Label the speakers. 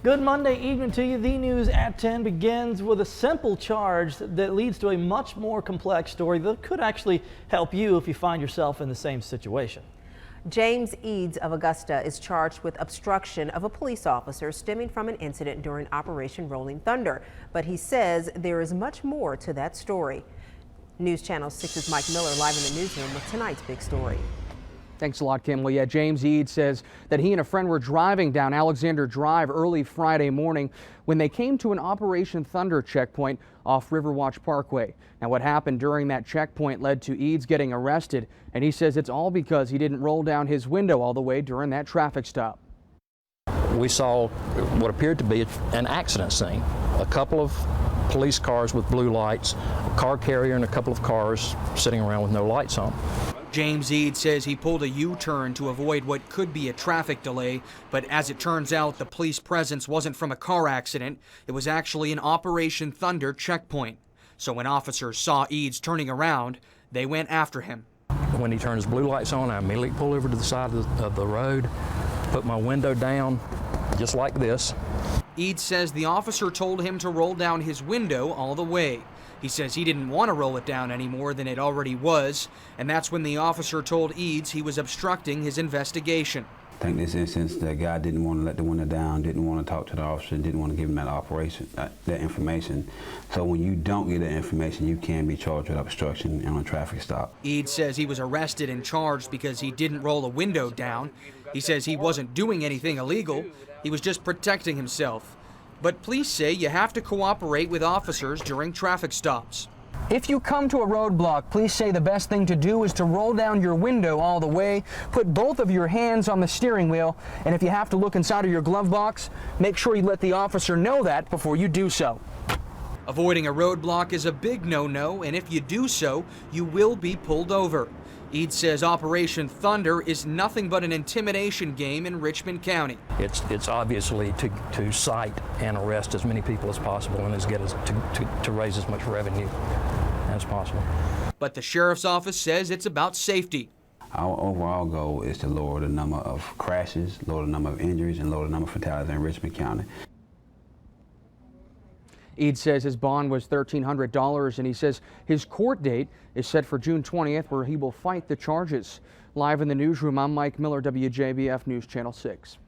Speaker 1: Good Monday evening to you. The news at 10 begins with a simple charge that leads to a much more complex story that could actually help you if you find yourself in the same situation.
Speaker 2: James Eads of Augusta is charged with obstruction of a police officer stemming from an incident during Operation Rolling Thunder. But he says there is much more to that story. News Channel 6's Mike Miller live in the newsroom with tonight's big story.
Speaker 3: Thanks a lot, Kim. Well, yeah, James Eads says that he and a friend were driving down Alexander Drive early Friday morning when they came to an Operation Thunder checkpoint off Riverwatch Parkway. Now, what happened during that checkpoint led to Eads getting arrested, and he says it's all because he didn't roll down his window all the way during that traffic stop.
Speaker 4: We saw what appeared to be an accident scene. A couple of police cars with blue lights, a car carrier, and a couple of cars sitting around with no lights on.
Speaker 5: James Eads says he pulled a U-turn to avoid what could be a traffic delay, but as it turns out, the police presence wasn't from a car accident. It was actually an Operation Thunder checkpoint. So when officers saw Eads turning around, they went after him.
Speaker 4: When he turned his blue lights on, I immediately pulled over to the side of the road, put my window down, just like this.
Speaker 5: Eads says the officer told him to roll down his window all the way. He says he didn't want to roll it down any more than it already was, and that's when the officer told Eads he was obstructing his investigation.
Speaker 6: I think in this instance, the guy didn't want to let the window down, didn't want to talk to the officer, didn't want to give him that information. So when you don't get that information, you can be charged with obstruction on a traffic stop.
Speaker 5: Eads says he was arrested and charged because he didn't roll a window down. He says he wasn't doing anything illegal. He was just protecting himself. But police say you have to cooperate with officers during traffic stops.
Speaker 3: If you come to a roadblock, police say the best thing to do is to roll down your window all the way, put both of your hands on the steering wheel, and if you have to look inside of your glove box, make sure you let the officer know that before you do so.
Speaker 5: Avoiding a roadblock is a big no-no, and if you do so, you will be pulled over. Eads says Operation Thunder is nothing but an intimidation game in Richmond County.
Speaker 4: It's obviously to cite and arrest as many people as possible and to raise as much revenue as possible.
Speaker 5: But the sheriff's office says it's about safety.
Speaker 6: Our overall goal is to lower the number of crashes, lower the number of injuries, and lower the number of fatalities in Richmond County.
Speaker 3: Eads says his bond was $1,300, and he says his court date is set for June 20th, where he will fight the charges. Live in the newsroom, I'm Mike Miller, WJBF News Channel 6.